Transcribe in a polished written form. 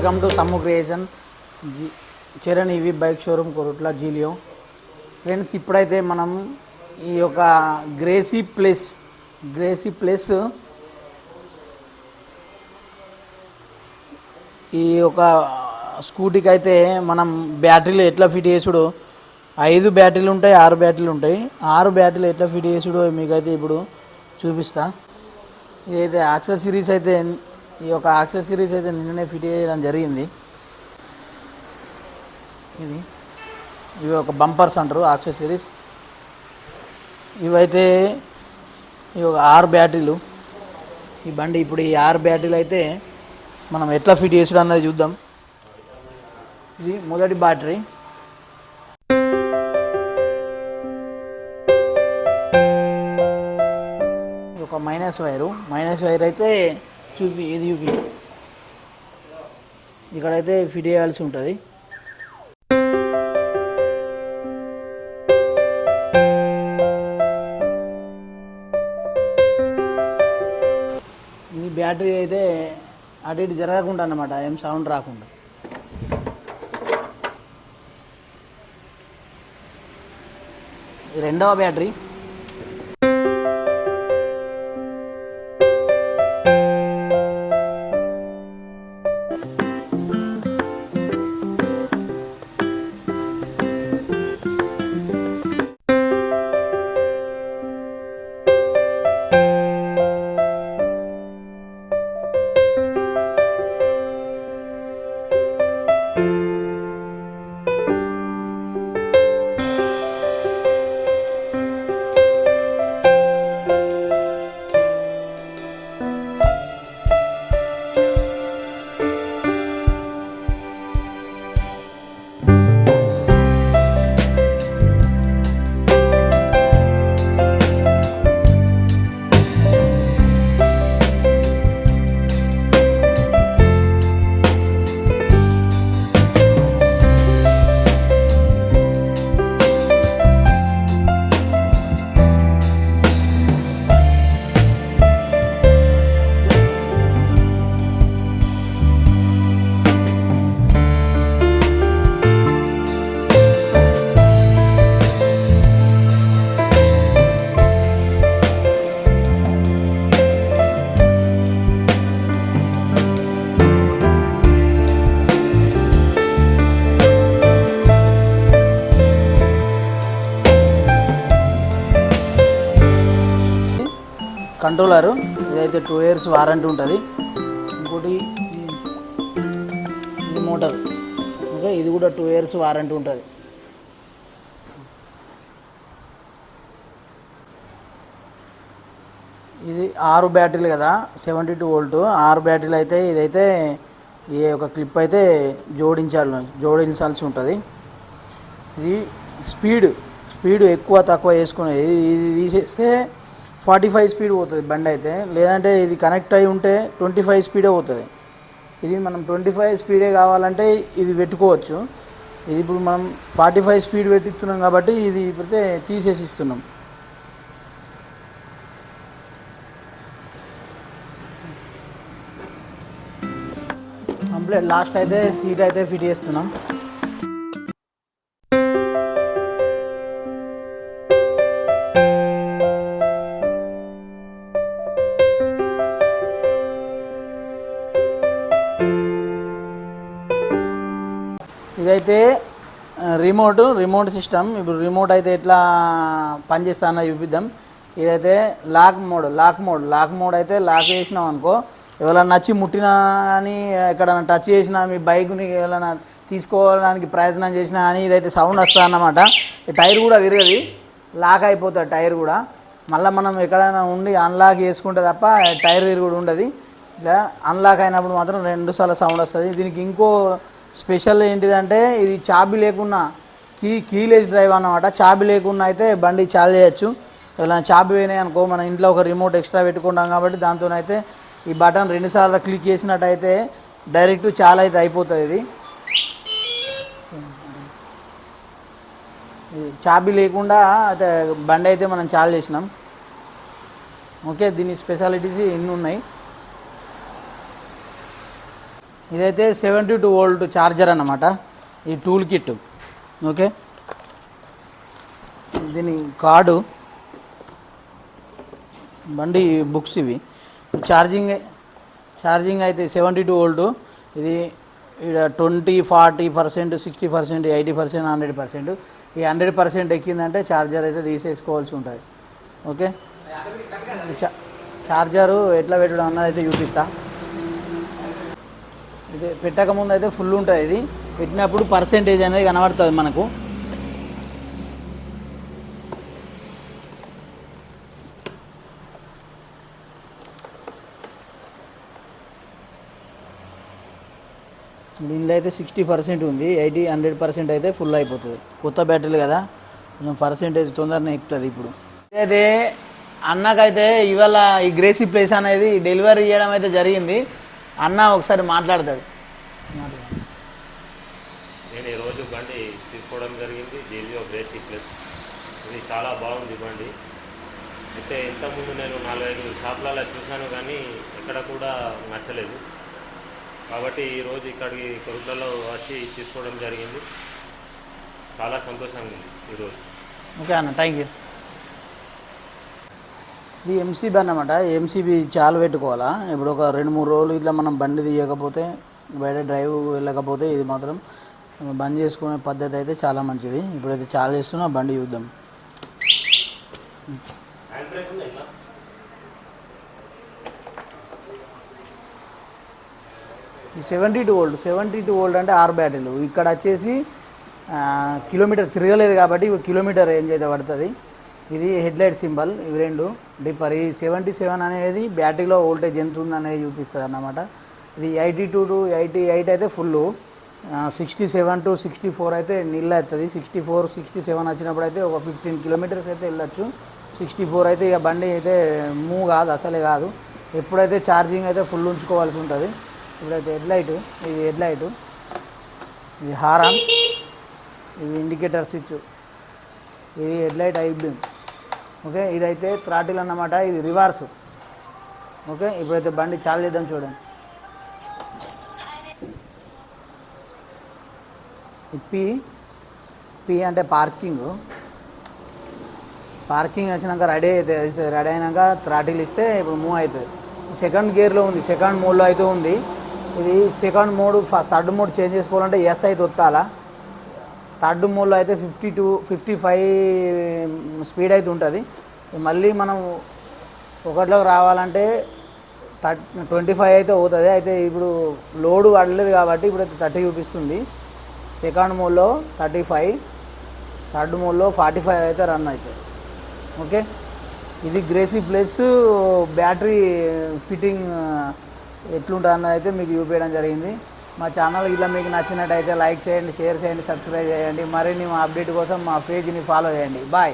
Welcome to Sammu creation Charan EV bike showroom Korutla Zelio. Friends, ఇప్పుడైతే మనం ఈ యొక్క గ్రేసీ ప్లస్ ఈ యొక్క స్కూటీకి అయితే మనం బ్యాటరీలు ఎట్లా ఫిట్ చేసుడు, 5 బ్యాటరీలు ఉంటాయి, 6 బ్యాటరీలు ఉంటాయి. 6 బ్యాటరీలు ఎట్లా ఫిట్ చేసుడు మీకైతే ఇప్పుడు చూపిస్తా. ఇదైతే యాక్సెసరీస్ అయితే ఈ యొక్క యాక్సెసరీస్ అయితే నిన్ననే ఫిట్ చేయడం జరిగింది. ఇవి ఒక బంపర్స్ అంటారు యాక్సెసరీస్. ఇవైతే ఇవి ఒక 6 బ్యాటరీలు. ఈ బండి ఇప్పుడు ఈ 6 బ్యాటరీలు అయితే మనం ఎట్లా ఫిట్ చేసుడు అన్నది చూద్దాం. ఇది మొదటి బ్యాటరీ. ఒక మైనస్ వైర్ అయితే ఇది ఇక్కడైతే ఫిట్ చేయాల్సి ఉంటుంది. ఇది బ్యాటరీ అయితే అటు ఇటు జరగకుండా అన్నమాట, ఏం సౌండ్ రాకుండా. రెండవ బ్యాటరీ. కంట్రోలరు, ఇదైతే 2 years వారంటీ ఉంటుంది. ఇంకోటి ఇది మోటార్, ఓకే, ఇది కూడా 2 years వారంటీ ఉంటుంది. ఇది 6 బ్యాటరీలు కదా, 72 volt 6 బ్యాటరీలు అయితే ఇదైతే ఈ ఒక క్లిప్ అయితే జోడించాల్సి ఉంటుంది. ఇది స్పీడ్ ఎక్కువ తక్కువ వేసుకునేది. ఇది తీసేస్తే 45 స్పీడ్ పోతుంది బండి అయితే, లేదంటే ఇది కనెక్ట్ అయి ఉంటే 25 స్పీడే పోతుంది. ఇది మనం 25 స్పీడే కావాలంటే ఇది పెట్టుకోవచ్చు. ఇది ఇప్పుడు మనం 45 స్పీడ్ పెట్టిస్తున్నాం కాబట్టి ఇది ఇప్పుడైతే తీసేసి ఇస్తున్నాం. కంప్లీట్ లాస్ట్ అయితే సీట్ అయితే ఫిట్ చేస్తున్నాం. ఇదైతే రిమోట్ సిస్టమ్. ఇప్పుడు రిమోట్ అయితే ఎట్లా పనిచేస్తానో చూపిద్దాం. ఇదైతే లాక్ మోడ్ అయితే లాక్ చేసినాం అనుకో, ఎవరైనా నచ్చి ముట్టినా అని ఎక్కడైనా టచ్ చేసినా, మీ బైక్ని ఎవరైనా తీసుకోవడానికి ప్రయత్నం చేసినా అని ఇదైతే సౌండ్ వస్తుంది అన్నమాట. టైర్ కూడా తిరగది, లాక్ అయిపోతుంది టైర్ కూడా. మళ్ళీ మనం ఎక్కడైనా ఉండి అన్లాక్ చేసుకుంటే తప్ప టైర్ తిరుగుడు ఉండదు. ఇట్లా అన్లాక్ అయినప్పుడు మాత్రం 2 సార్లు సౌండ్ వస్తుంది. దీనికి ఇంకో స్పెషల్ ఏంటిదంటే ఇది చాబీ లేకున్నా కీలెస్ డ్రైవ్ అన్నమాట. చాబీ లేకున్నా అయితే బండి చాలు చేయొచ్చు. ఇలా చాబీ పోయినాయి అనుకో, మన ఇంట్లో ఒక రిమోట్ ఎక్స్ట్రా పెట్టుకుంటాం కాబట్టి దాంతోనైతే ఈ బటన్ 2 సార్లు క్లిక్ చేసినట్టయితే డైరెక్ట్ చాలా అయితే అయిపోతుంది. ఇది చాబీ లేకుండా అయితే బండి అయితే మనం చాలు చేసినాం. ఓకే, దీని స్పెషాలిటీస్ ఎన్ని ఉన్నాయి. ఇదైతే 72 వోల్ట్ ఛార్జర్ అన్నమాట, ఈ టూల్ కిట్. ఓకే, దీని కార్డు, బండి బుక్స్ ఇవి. ఛార్జింగ్ అయితే 72 వోల్ట్. ఇది ఇక్కడ 20, 40%, 60%, 80%, 100%. ఈ 100% ఎక్కిందంటే ఛార్జర్ అయితే తీసేసుకోవాల్సి ఉంటుంది. ఓకే, ఛార్జరు ఎట్లా పెట్టడం అన్నది అయితే చూపిస్తా. ఇది పెట్టక ముందు అయితే ఫుల్ ఉంటుంది, ఇది పెట్టినప్పుడు పర్సెంటేజ్ అనేది కనబడుతుంది మనకు. దీనిలో అయితే 60% ఉంది, 80, 100% అయితే ఫుల్ అయిపోతుంది. కొత్త బ్యాటరీలు కదా, కొంచెం పర్సెంటేజ్ తొందరనే ఎక్కుతుంది. ఇప్పుడు అయితే అన్నకైతే ఇవాళ ఈ గ్రేసీ ప్లేస్ అనేది డెలివరీ చేయడం అయితే జరిగింది. అన్న ఒకసారి మాట్లాడతాడు. నేను ఈరోజు బండి తీసుకోవడం జరిగింది, జేలియో గ్రేసీ ప్లస్. ఇది చాలా బాగుంది బండి. అయితే ఇంతకుముందు నేను 4-5 షాపులలో చూశాను, కానీ ఎక్కడ కూడా నచ్చలేదు. కాబట్టి ఈరోజు ఇక్కడికి కొరుట్లలో వచ్చి తీసుకోవడం జరిగింది. చాలా సంతోషంగా ఉంది ఈరోజు. ఓకే అన్న, థ్యాంక్ యూ. ఇది ఎంసీబీ అన్నమాట. ఎంసీబీ చాలు పెట్టుకోవాలా. ఇప్పుడు ఒక 2-3 రోజులు ఇట్లా మనం బండి తీయకపోతే, బయట డ్రైవ్ వెళ్ళకపోతే ఇది మాత్రం బంద్ చేసుకునే పద్ధతి అయితే చాలా మంచిది. ఇప్పుడైతే చాలా చేస్తున్నా, బండి చూద్దాం. ఈ 72 వోల్ట్ అంటే 6 బ్యాటరీలు. ఇక్కడ వచ్చేసి కిలోమీటర్ తిరగలేదు కాబట్టి కిలోమీటర్ రేంజ్ అయితే పడుతుంది. ఇది హెడ్లైట్ సింబల్, ఇవి రెండు డిప్పర్. ఈ 77 అనేది బ్యాటరీలో వోల్టేజ్ ఎంత ఉంది అనేది చూపిస్తుంది అన్నమాట. ఇది 82 to 88 అయితే ఫుల్, 67 to 64 అయితే నీళ్ళు అవుతుంది. 64, 67 వచ్చినప్పుడు అయితే ఒక 15 కిలోమీటర్స్ అయితే వెళ్ళచ్చు. 64 అయితే ఇక బండి అయితే మూవ్ కాదు, అసలే కాదు. ఎప్పుడైతే ఛార్జింగ్ అయితే ఫుల్ ఉంచుకోవాల్సి ఉంటుంది. ఇప్పుడైతే హెడ్లైటు, ఇది హెడ్లైటు, ఇది హారన్, ఇది ఇండికేటర్ స్విచ్, ఇది హెడ్లైట్ ఐ బీమ్. ఓకే, ఇదైతే థ్రాటిల్ అన్నమాట, ఇది రివర్స్. ఓకే, ఇప్పుడైతే బండి చాలు చేద్దాం చూడండి. పి అంటే పార్కింగ్ వచ్చినాక రెడీ అవుతుంది. రెడీ అయినాక థ్రాటిల్ ఇస్తే ఇప్పుడు మూవ్ అవుతుంది. సెకండ్ గేర్లో ఉంది, సెకండ్ మోడ్లో అయితే ఉంది. ఇది second mode. Third mode change చేసుకోవాలంటే ఎస్ అయితే వత్తాలా. థర్డ్ మోడ్లో అయితే 52, 55 స్పీడ్ అయితే ఉంటుంది. మళ్ళీ మనం ఒకటిలోకి రావాలంటే 25 అయితే అవుతుంది. అయితే ఇప్పుడు లోడు పడలేదు కాబట్టి ఇప్పుడైతే 30 చూపిస్తుంది. సెకండ్ మోడ్లో 35, థర్డ్ మోడ్లో 45 అయితే రన్ అవుతుంది. ఓకే, ఇది గ్రేసీ ప్లస్ బ్యాటరీ ఫిట్టింగ్ ఎట్లుంటుంది అన్నది అయితే మీకు చూపించడం జరిగింది. మా ఛానల్ ఇలా మీకు నచ్చినట్టయితే లైక్ చేయండి, షేర్ చేయండి, సబ్స్క్రైబ్ చేయండి. మరిన్ని మా అప్డేట్ కోసం మా పేజ్ని ఫాలో చేయండి. బాయ్.